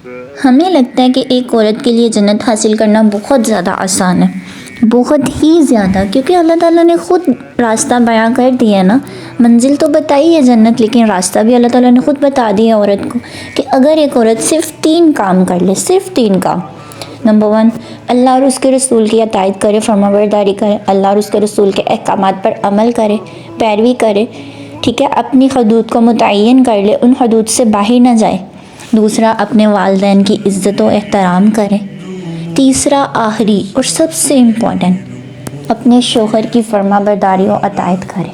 ہمیں لگتا ہے کہ ایک عورت کے لیے جنت حاصل کرنا بہت زیادہ آسان ہے، بہت ہی زیادہ، کیونکہ اللہ تعالیٰ نے خود راستہ بیان کر دیا ہے نا۔ منزل تو بتائی ہے جنت، لیکن راستہ بھی اللہ تعالیٰ نے خود بتا دیا عورت کو کہ اگر ایک عورت صرف 3 کام کر لے، صرف 3 کام۔ نمبر 1، اللہ اور اس کے رسول کی اطاعت کرے، فرمانبرداری کرے، اللہ اور اس کے رسول کے احکامات پر عمل کرے، پیروی کرے، ٹھیک ہے، اپنی حدود کو متعین کر لے، ان حدود سے باہر نہ جائے۔ دوسرا، اپنے والدین کی عزت و احترام کرے۔ تیسرا، آخری اور سب سے امپورٹنٹ، اپنے شوہر کی فرما برداری و اطاعت کرے۔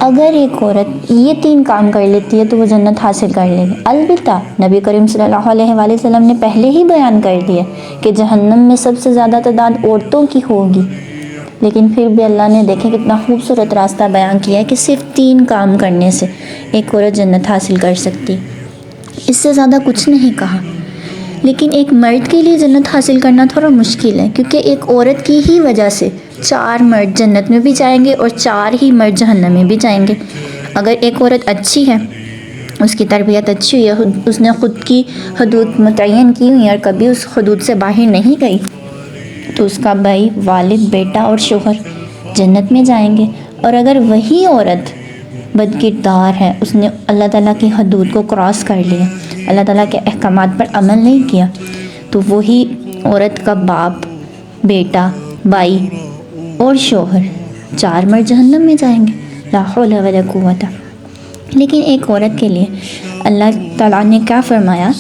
اگر ایک عورت یہ 3 کام کر لیتی ہے تو وہ جنت حاصل کر لے گی۔ البتہ نبی کریم صلی اللہ علیہ وآلہ وسلم نے پہلے ہی بیان کر دیا کہ جہنم میں سب سے زیادہ تعداد عورتوں کی ہوگی، لیکن پھر بھی اللہ نے دیکھیں کتنا خوبصورت راستہ بیان کیا ہے کہ صرف 3 کام کرنے سے ایک عورت جنت حاصل کر سکتی، اس سے زیادہ کچھ نہیں کہا۔ لیکن ایک مرد کے لیے جنت حاصل کرنا تھوڑا مشکل ہے، کیونکہ ایک عورت کی ہی وجہ سے 4 مرد جنت میں بھی جائیں گے اور 4 ہی مرد جہنم میں بھی جائیں گے۔ اگر ایک عورت اچھی ہے، اس کی تربیت اچھی ہوئی ہے، اس نے خود کی حدود متعین کی ہوئی ہیں اور کبھی اس حدود سے باہر نہیں گئی، تو اس کا بھائی، والد، بیٹا اور شوہر جنت میں جائیں گے۔ اور اگر وہی عورت بد کردار ہے، اس نے اللہ تعالیٰ کی حدود کو کراس کر لیا، اللہ تعالیٰ کے احکامات پر عمل نہیں کیا، تو وہی عورت کا باپ، بیٹا، بھائی اور شوہر 4 مرد جہنم میں جائیں گے۔ لا حول ولا قوت۔ لیکن ایک عورت کے لیے اللہ تعالیٰ نے کیا فرمایا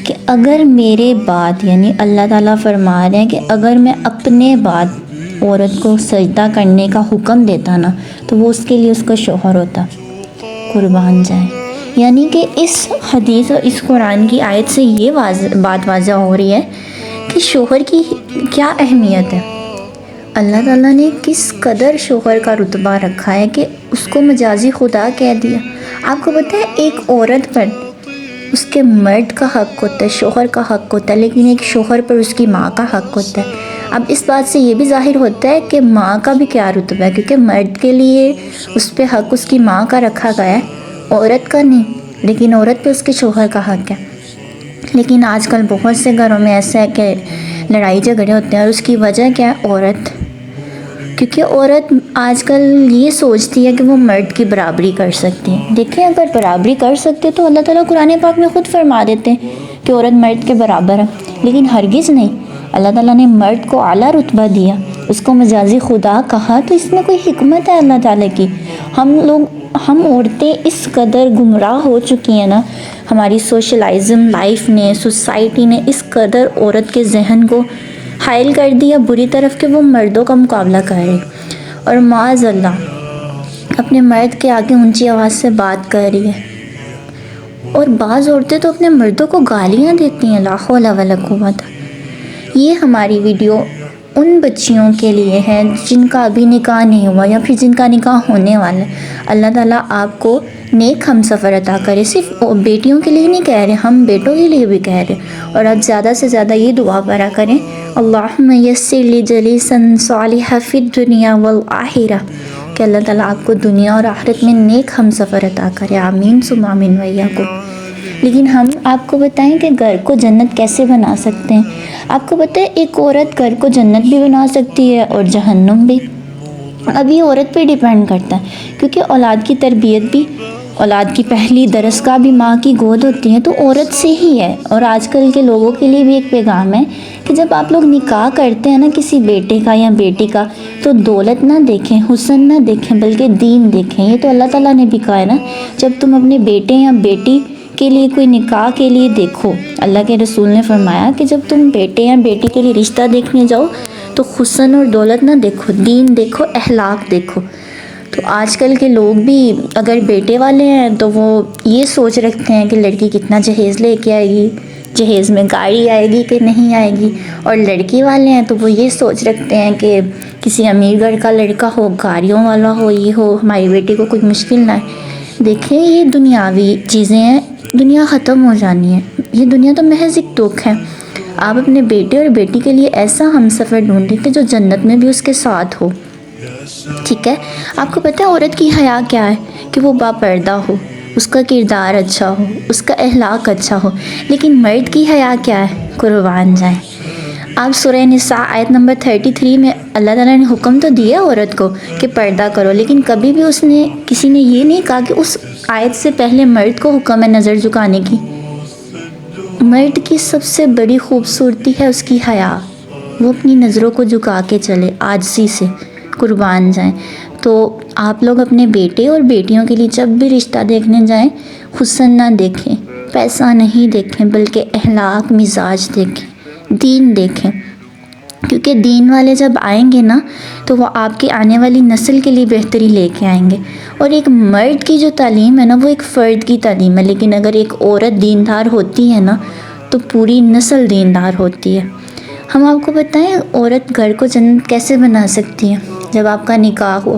کہ اگر میرے بعد، یعنی اللہ تعالیٰ فرما رہے ہیں کہ اگر میں اپنے بعد عورت کو سجدہ کرنے کا حکم دیتا نا، تو وہ اس کے لیے اس کا شوہر ہوتا، قربان جائے۔ یعنی کہ اس حدیث اور اس قرآن کی آیت سے یہ بات واضح ہو رہی ہے کہ شوہر کی کیا اہمیت ہے۔ اللہ تعالیٰ نے کس قدر شوہر کا رتبہ رکھا ہے کہ اس کو مجازی خدا کہہ دیا۔ آپ کو پتہ ہے ایک عورت پر اس کے مرد کا حق ہوتا ہے، شوہر کا حق ہوتا ہے، لیکن ایک شوہر پر اس کی ماں کا حق ہوتا ہے۔ اب اس بات سے یہ بھی ظاہر ہوتا ہے کہ ماں کا بھی کیا رتبہ ہے، کیونکہ مرد کے لیے اس پہ حق اس کی ماں کا رکھا گیا ہے، عورت کا نہیں، لیکن عورت پہ اس کے شوہر کا حق ہے۔ لیکن آج کل بہت سے گھروں میں ایسا ہے کہ لڑائی جھگڑے ہوتے ہیں، اور اس کی وجہ کیا ہے؟ عورت، کیونکہ عورت آج کل یہ سوچتی ہے کہ وہ مرد کی برابری کر سکتی ہے۔ دیکھیں اگر برابری کر سکتے تو اللہ تعالیٰ قرآن پاک میں خود فرما دیتے ہیں کہ عورت مرد کے برابر ہے، لیکن ہرگز نہیں۔ اللہ تعالیٰ نے مرد کو اعلیٰ رتبہ دیا، اس کو مجازی خدا کہا، تو اس میں کوئی حکمت ہے اللہ تعالیٰ کی۔ ہم عورتیں اس قدر گمراہ ہو چکی ہیں نا، ہماری سوشلائزم لائف نے، سوسائٹی نے اس قدر عورت کے ذہن کو حائل کر دیا بری طرف کہ وہ مردوں کا مقابلہ کر رہی، اور معاذ اللہ اپنے مرد کے آگے اونچی آواز سے بات کر رہی ہے۔ اور بعض عورتیں تو اپنے مردوں کو گالیاں دیتی ہیں، لا حول ولا قوت۔ یہ ہماری ویڈیو ان بچیوں کے لیے ہے جن کا ابھی نکاح نہیں ہوا یا پھر جن کا نکاح ہونے والا ہے۔ اللہ تعالیٰ آپ کو نیک ہم سفر عطا کرے۔ صرف بیٹیوں کے لیے نہیں کہہ رہے، ہم بیٹوں کے لیے بھی کہہ رہے۔ اور آپ زیادہ سے زیادہ یہ دعا پڑھا کریں، اللہم یسر لی جلیسا صالحا فی الدنیا والآخرہ، کہ اللہ تعالیٰ آپ کو دنیا اور آخرت میں نیک ہم سفر عطا کرے۔ آمین ثم آمین وإیاکم۔ لیکن ہم آپ کو بتائیں کہ گھر کو جنت کیسے بنا سکتے ہیں۔ آپ کو پتہ ہے ایک عورت گھر کو جنت بھی بنا سکتی ہے اور جہنم بھی۔ اب یہ عورت پہ ڈیپینڈ کرتا ہے، کیونکہ اولاد کی تربیت بھی، اولاد کی پہلی درسگاہ بھی ماں کی گود ہوتی ہے، تو عورت سے ہی ہے۔ اور آج کل کے لوگوں کے لیے بھی ایک پیغام ہے کہ جب آپ لوگ نکاح کرتے ہیں نا کسی بیٹے کا یا بیٹی کا، تو دولت نہ دیکھیں، حسن نہ دیکھیں، بلکہ دین دیکھیں۔ یہ تو اللہ تعالیٰ نے بھی کہا ہے نا، جب تم اپنے بیٹے یا بیٹی کے لیے کوئی نکاح کے لیے دیکھو، اللہ کے رسول نے فرمایا کہ جب تم بیٹے یا بیٹی کے لیے رشتہ دیکھنے جاؤ تو حسن اور دولت نہ دیکھو، دین دیکھو، اخلاق دیکھو۔ تو آج کل کے لوگ بھی اگر بیٹے والے ہیں تو وہ یہ سوچ رکھتے ہیں کہ لڑکی کتنا جہیز لے کے آئے گی، جہیز میں گاڑی آئے گی کہ نہیں آئے گی، اور لڑکی والے ہیں تو وہ یہ سوچ رکھتے ہیں کہ کسی امیر گھر کا لڑکا ہو، گاڑیوں والا ہو، یہ ہو، ہماری بیٹی کو کوئی مشکل نہ ہے۔ دیکھیں یہ دنیاوی چیزیں ہیں، دنیا ختم ہو جانی ہے، یہ دنیا تو محض ایک دکھ ہے۔ آپ اپنے بیٹے اور بیٹی کے لیے ایسا ہم سفر ڈھونڈیں کہ جو جنت میں بھی اس کے ساتھ ہو، ٹھیک ہے۔ آپ کو پتہ ہے عورت کی حیا کیا ہے؟ کہ وہ با پردہ ہو، اس کا کردار اچھا ہو، اس کا اخلاق اچھا ہو، لیکن مرد کی حیا کیا ہے؟ قربان جائیں، آپ سورہ نساء آیت نمبر 33 میں اللہ تعالیٰ نے حکم تو دیا عورت کو کہ پردہ کرو، لیکن کبھی بھی کسی نے یہ نہیں کہا کہ اس آیت سے پہلے مرد کو حکم ہے نظر جھکانے کی۔ مرد کی سب سے بڑی خوبصورتی ہے اس کی حیا، وہ اپنی نظروں کو جھکا کے چلے عاجزی سے۔ قربان جائیں، تو آپ لوگ اپنے بیٹے اور بیٹیوں کے لیے جب بھی رشتہ دیکھنے جائیں، حسن نہ دیکھیں، پیسہ نہیں دیکھیں، بلکہ اخلاق مزاج دیکھیں، دین دیکھیں، کیونکہ دین والے جب آئیں گے نا تو وہ آپ کی آنے والی نسل کے لیے بہتری لے کے آئیں گے۔ اور ایک مرد کی جو تعلیم ہے نا وہ ایک فرد کی تعلیم ہے، لیکن اگر ایک عورت دیندار ہوتی ہے نا تو پوری نسل دیندار ہوتی ہے۔ ہم آپ کو بتائیں عورت گھر کو جنت کیسے بنا سکتی ہے؟ جب آپ کا نکاح ہو،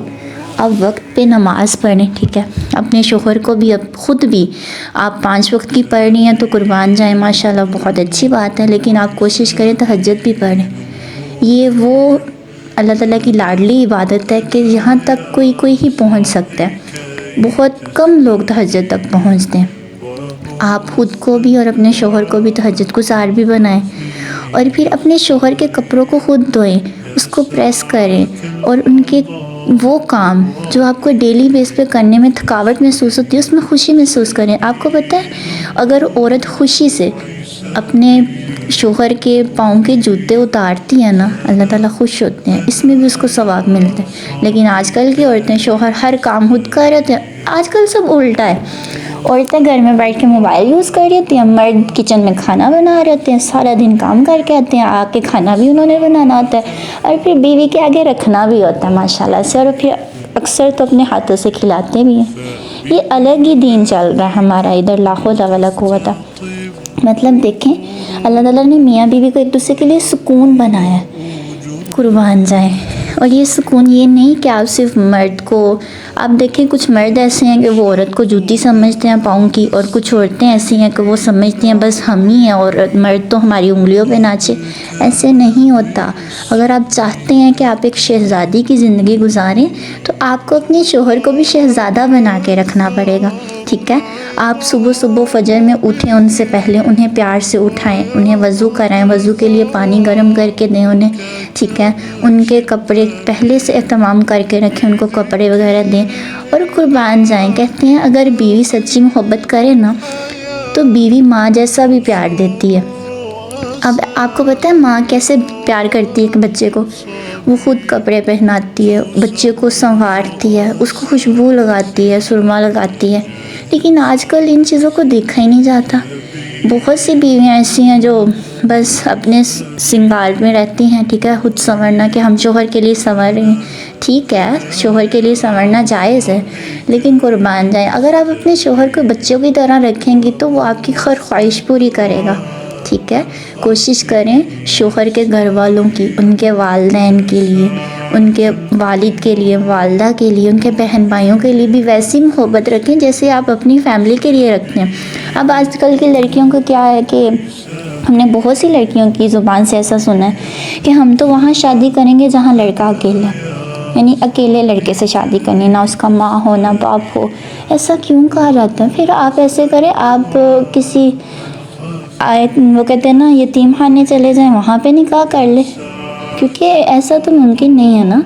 آپ وقت پہ نماز پڑھیں، ٹھیک ہے، اپنے شوہر کو بھی، خود بھی آپ 5 وقت کی پڑھ رہی ہیں تو قربان جائیں ماشاءاللہ بہت اچھی بات ہے، لیکن آپ کوشش کریں تہجد بھی پڑھیں۔ یہ وہ اللہ تعالیٰ کی لاڈلی عبادت ہے کہ یہاں تک کوئی ہی پہنچ سکتا ہے، بہت کم لوگ تہجد تک پہنچتے ہیں۔ آپ خود کو بھی اور اپنے شوہر کو بھی تہجد گزار بھی بنائیں، اور پھر اپنے شوہر کے کپڑوں کو خود دھوئیں، اس کو پریس کریں، اور ان کے وہ کام جو آپ کو ڈیلی بیس پہ کرنے میں تھکاوٹ محسوس ہوتی ہے اس میں خوشی محسوس کریں۔ آپ کو پتہ ہے اگر عورت خوشی سے اپنے شوہر کے پاؤں کے جوتے اتارتی ہے نا، اللہ تعالیٰ خوش ہوتے ہیں، اس میں بھی اس کو ثواب ملتے ہیں۔ لیکن آج کل کی عورتیں، شوہر ہر کام خود کر رہے تھے، آج کل سب الٹا ہے، عورتیں گھر میں بیٹھ کے موبائل یوز کر رہی ہوتی ہیں، مرد کچن میں کھانا بنا رہے ہوتے ہیں، سارا دن کام کر کے آتے ہیں، آ کے کھانا بھی انہوں نے بنانا ہوتا ہے، اور پھر بیوی کے آگے رکھنا بھی ہوتا ہے ماشاءاللہ سے، اور پھر اکثر تو اپنے ہاتھوں سے کھلاتے بھی ہیں۔ یہ الگ ہی دین چل رہا ہے ہمارا ادھر، لا حول ولا قوت۔ مطلب دیکھیں اللہ تعالیٰ نے میاں بیوی کو ایک دوسرے کے لیے سکون بنایا ہے، قربان جائیں۔ اور یہ سکون یہ نہیں کہ آپ صرف مرد کو، آپ دیکھیں کچھ مرد ایسے ہیں کہ وہ عورت کو جوتی سمجھتے ہیں پاؤں کی، اور کچھ عورتیں ایسی ہیں کہ وہ سمجھتی ہیں بس ہم ہی ہیں اور مرد تو ہماری انگلیوں پہ ناچے۔ ایسے نہیں ہوتا۔ اگر آپ چاہتے ہیں کہ آپ ایک شہزادی کی زندگی گزاریں تو آپ کو اپنے شوہر کو بھی شہزادہ بنا کے رکھنا پڑے گا، ٹھیک ہے؟ آپ صبح صبح فجر میں اٹھیں، ان سے پہلے انہیں پیار سے اٹھائیں، انہیں وضو کرائیں، وضو کے لیے پانی گرم کر کے دیں انہیں، ٹھیک ہے؟ ان کے کپڑے پہلے سے اہتمام کر کے رکھیں، ان کو کپڑے وغیرہ دیں، اور قربان جائیں۔ کہتے ہیں اگر بیوی سچی محبت کرے نا تو بیوی ماں جیسا بھی پیار دیتی ہے۔ اب آپ کو پتہ ہے ماں کیسے پیار کرتی ہے ایک بچے کو؟ وہ خود کپڑے پہناتی ہے، بچے کو سنوارتی ہے، اس کو خوشبو لگاتی ہے، سرما لگاتی ہے، لیکن آج کل ان چیزوں کو دیکھا ہی نہیں جاتا۔ بہت سی بیویاں ایسی ہیں جو بس اپنے سنگار میں رہتی ہیں، ٹھیک ہے، خود سنورنا کہ ہم شوہر کے لیے سنور رہے ہیں، ٹھیک ہے، شوہر کے لیے سنورنا جائز ہے، لیکن قربان جائیں اگر آپ اپنے شوہر کو بچوں کی طرح رکھیں گی تو وہ آپ کی ہر خواہش پوری کرے گا، ٹھیک ہے؟ کوشش کریں شوہر کے گھر والوں کی، ان کے والدین کے لیے، ان کے والد کے لیے، والدہ کے لیے، ان کے بہن بھائیوں کے لیے بھی ویسی محبت رکھیں جیسے آپ اپنی فیملی کے لیے رکھتے ہیں۔ اب آج کل کی لڑکیوں کو کیا ہے کہ ہم نے بہت سی لڑکیوں کی زبان سے ایسا سنا ہے کہ ہم تو وہاں شادی کریں گے جہاں لڑکا اکیلا ہے، یعنی اکیلے لڑکے سے شادی کرنی، نہ اس کا ماں ہو نہ باپ ہو۔ ایسا کیوں کہا جاتا ہے؟ پھر آپ ایسے کریں، آپ کسی وہ کہتے ہیں نا یتیم خانے چلے جائیں، وہاں پہ نکاح کر لیں، کیونکہ ایسا تو ممکن نہیں ہے نا۔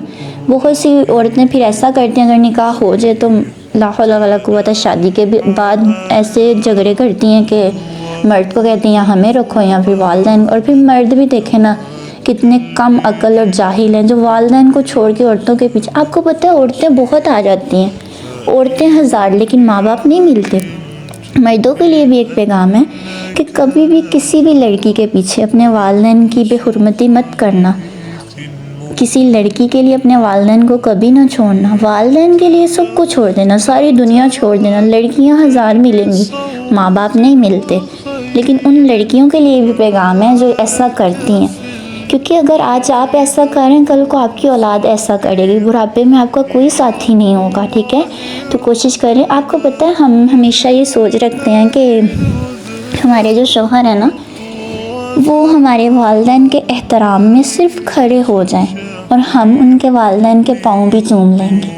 بہت سی عورتیں پھر ایسا کرتی ہیں اگر نکاح ہو جائے تو لا حول ولا قوت، شادی کے بعد ایسے جھگڑے کرتی ہیں کہ مرد کو کہتی ہیں یا ہمیں رکھو یا پھر والدین، اور پھر مرد بھی دیکھیں نا کتنے کم عقل اور جاہل ہیں جو والدین کو چھوڑ کے عورتوں کے پیچھے۔ آپ کو پتہ ہے عورتیں بہت آ جاتی ہیں، عورتیں ہزار، لیکن ماں باپ نہیں ملتے۔ مردوں کے لیے بھی ایک پیغام ہے کہ کبھی بھی کسی بھی لڑکی کے پیچھے اپنے والدین کی بے حرمتی مت کرنا، کسی لڑکی کے لیے اپنے والدین کو کبھی نہ چھوڑنا، والدین کے لیے سب کو چھوڑ دینا، ساری دنیا چھوڑ دینا۔ لڑکیاں ہزار ملیں گی، ماں باپ نہیں ملتے، لیکن ان لڑکیوں کے لیے بھی پیغام ہے جو ایسا کرتی ہیں، کیونکہ اگر آج آپ ایسا کریں کل کو آپ کی اولاد ایسا کرے گی، بڑھاپے میں آپ کا کوئی ساتھی نہیں ہوگا، ٹھیک ہے؟ تو کوشش کریں۔ آپ کو پتہ ہے ہم ہمیشہ یہ سوچ رکھتے ہیں کہ ہمارے جو شوہر ہیں نا وہ ہمارے والدین کے احترام میں صرف کھڑے ہو جائیں اور ہم ان کے والدین کے پاؤں بھی چوم لیں گے،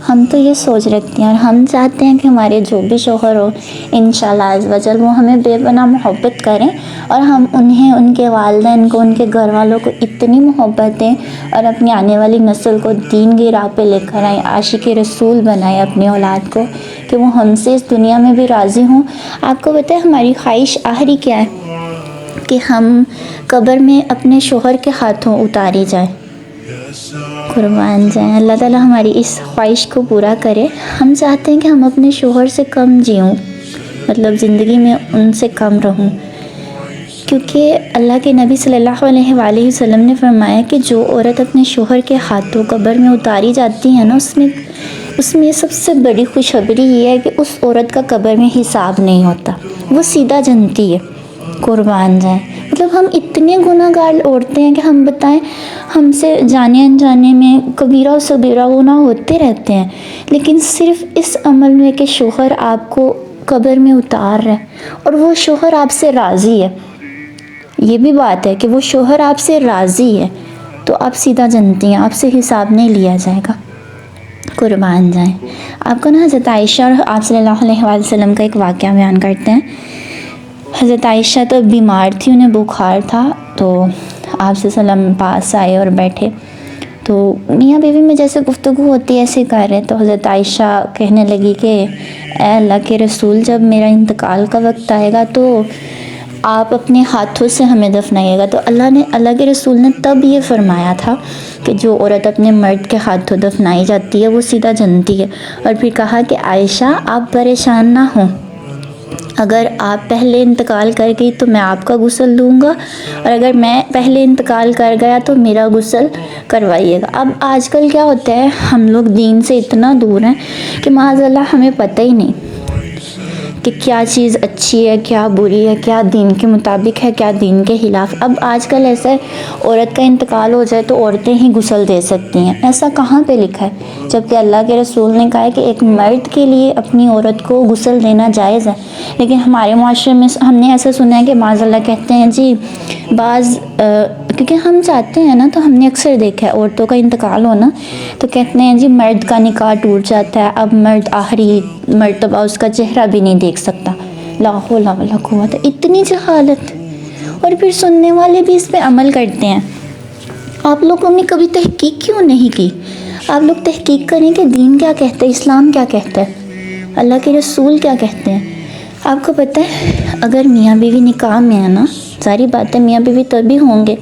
ہم تو یہ سوچ رکھتے ہیں اور ہم چاہتے ہیں کہ ہمارے جو بھی شوہر ہو انشاءاللہ عز و جل وہ ہمیں بے پناہ محبت کریں، اور ہم انہیں، ان کے والدین کو، ان کے گھر والوں کو اتنی محبت دیں اور اپنی آنے والی نسل کو دین کی راہ پہ لے کر آئیں، عاشق رسول بنائیں اپنی اولاد کو، کہ وہ ہم سے اس دنیا میں بھی راضی ہوں۔ آپ کو پتہ ہے ہماری خواہش آخری کیا ہے؟ کہ ہم قبر میں اپنے شوہر کے ہاتھوں اتاری جائیں۔ قربان جائیں، اللہ تعالیٰ ہماری اس خواہش کو پورا کرے۔ ہم چاہتے ہیں کہ ہم اپنے شوہر سے کم جیوں، مطلب زندگی میں ان سے کم رہوں، کیونکہ اللہ کے نبی صلی اللہ علیہ وآلہ وسلم نے فرمایا کہ جو عورت اپنے شوہر کے ہاتھوں قبر میں اتاری جاتی ہے نا، اس میں سب سے بڑی خوشخبری یہ ہے کہ اس عورت کا قبر میں حساب نہیں ہوتا، وہ سیدھا جنتی ہے۔ قربان جائیں، مطلب ہم اتنے گناہ گار عورتیں ہیں کہ ہم بتائیں، ہم سے جانے انجانے میں کبیرہ و صغیرہ گناہ ہوتے رہتے ہیں، لیکن صرف اس عمل میں کہ شوہر آپ کو قبر میں اتار رہا ہے اور وہ شوہر آپ سے راضی ہے، یہ بھی بات ہے کہ وہ شوہر آپ سے راضی ہے، تو آپ سیدھا جنتی ہیں، آپ سے حساب نہیں لیا جائے گا۔ قربان جائیں، آپ کو نا حضرت عائشہ اور آپ صلی اللہ علیہ وآلہ وسلم کا ایک واقعہ بیان کرتے ہیں۔ حضرت عائشہ تو بیمار تھی، انہیں بخار تھا، تو آپ صلی اللہ علیہ وسلم پاس آئے اور بیٹھے، تو میاں بیوی میں جیسے گفتگو ہوتی ہے ایسے کر رہے، تو حضرت عائشہ کہنے لگی کہ اے اللہ کے رسول، جب میرا انتقال کا وقت آئے گا تو آپ اپنے ہاتھوں سے ہمیں دفنائیے گا۔ تو اللہ کے رسول نے تب یہ فرمایا تھا کہ جو عورت اپنے مرد کے ہاتھوں دفنائی جاتی ہے وہ سیدھا جنتی ہے، اور پھر کہا کہ عائشہ آپ پریشان نہ ہوں، اگر آپ پہلے انتقال کر گئی تو میں آپ کا غسل دوں گا، اور اگر میں پہلے انتقال کر گیا تو میرا غسل کروائیے گا۔ اب آج کل کیا ہوتا ہے، ہم لوگ دین سے اتنا دور ہیں کہ معاذ اللہ ہمیں پتہ ہی نہیں کہ کیا چیز اچھی ہے، کیا بری ہے، کیا دین کے مطابق ہے، کیا دین کے خلاف۔ اب آج کل ایسا ہے، عورت کا انتقال ہو جائے تو عورتیں ہی غسل دے سکتی ہیں، ایسا کہاں پہ لکھا ہے؟ جبکہ اللہ کے رسول نے کہا ہے کہ ایک مرد کے لیے اپنی عورت کو غسل دینا جائز ہے، لیکن ہمارے معاشرے میں ہم نے ایسا سنا ہے کہ معاذ اللہ کہتے ہیں جی کیونکہ ہم چاہتے ہیں نا، تو ہم نے اکثر دیکھا ہے عورتوں کا انتقال ہونا تو کہتے ہیں جی مرد کا نکاح ٹوٹ جاتا ہے، اب مرد آخری مرتبہ اس کا چہرہ بھی نہیں دیکھ سکتا۔ لا حول ولا قوت، اتنی جہالت، اور پھر سننے والے بھی اس پہ عمل کرتے ہیں۔ آپ لوگوں نے کبھی تحقیق کیوں نہیں کی؟ آپ لوگ تحقیق کریں کہ دین کیا کہتا ہے، اسلام کیا کہتا ہے، اللہ کے رسول کیا کہتے ہیں۔ آپ کو پتہ ہے اگر میاں بیوی نکاح میں ہے نا، ساری باتیں میاں بیوی تبھی ہوں گے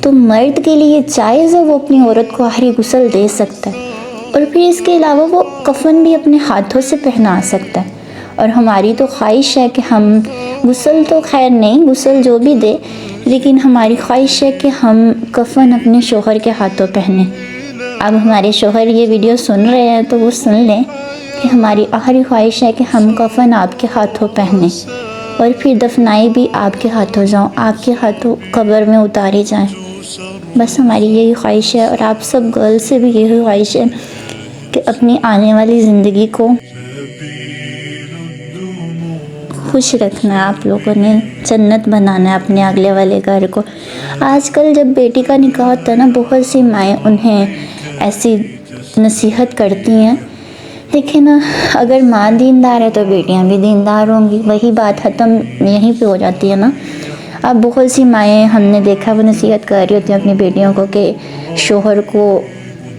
تو مرد کے لیے جائز ہے، وہ اپنی عورت کو آخری غسل دے سکتا ہے، اور پھر اس کے علاوہ وہ کفن بھی اپنے ہاتھوں سے پہنا سکتا ہے۔ اور ہماری تو خواہش ہے کہ ہم غسل تو خیر نہیں، غسل جو بھی دے، لیکن ہماری خواہش ہے کہ ہم کفن اپنے شوہر کے ہاتھوں پہنیں۔ اب ہمارے شوہر یہ ویڈیو سن رہے ہیں تو وہ سن لیں کہ ہماری آخری خواہش ہے کہ ہم کفن آپ کے ہاتھوں پہنیں، اور پھر دفنائی بھی آپ کے ہاتھوں جاؤں، آپ کے ہاتھوں قبر میں اتاری جائیں۔ بس ہماری یہی خواہش ہے، اور آپ سب گرل سے بھی یہی خواہش ہے کہ اپنی آنے والی زندگی کو خوش رکھنا ہے، آپ لوگوں نے جنت بنانا ہے اپنے اگلے والے گھر کو۔ آج کل جب بیٹی کا نکاح ہوتا ہے نا، بہت سی مائیں انہیں ایسی نصیحت کرتی ہیں، لیکن اگر ماں دیندار ہے تو بیٹیاں بھی دیندار ہوں گی، وہی بات ختم یہیں پہ ہو جاتی ہے نا۔ اب بہت سی مائیں ہم نے دیکھا وہ نصیحت کر رہی ہوتی ہیں اپنی بیٹیوں کو کہ شوہر کو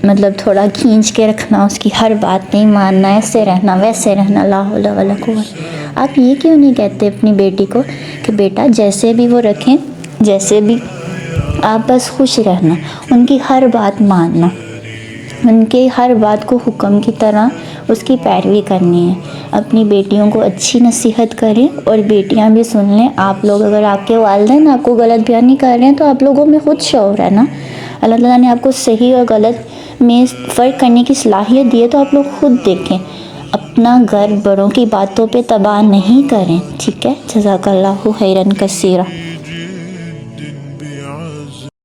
مطلب تھوڑا کھینچ کے رکھنا، اس کی ہر بات نہیں ماننا، ایسے رہنا ویسے رہنا، لا حول ولا قوت۔ آپ یہ کیوں نہیں کہتے اپنی بیٹی کو کہ بیٹا جیسے بھی وہ رکھیں، جیسے بھی، آپ بس خوش رہنا، ان کی ہر بات ماننا، ان کے ہر بات کو حکم کی طرح اس کی پیروی کرنی ہے۔ اپنی بیٹیوں کو اچھی نصیحت کریں اور بیٹیاں بھی سن لیں۔ آپ لوگ اگر آپ کے والدین آپ کو غلط بیانی کر رہے ہیں تو آپ لوگوں میں خود شعور ہے نا، اللہ تعالیٰ نے آپ کو صحیح اور غلط میں فرق کرنے کی صلاحیت دی ہے، تو آپ لوگ خود دیکھیں، اپنا گھر بڑوں کی باتوں پہ تباہ نہیں کریں، ٹھیک ہے؟ جزاک اللہ خیرا کثیرا۔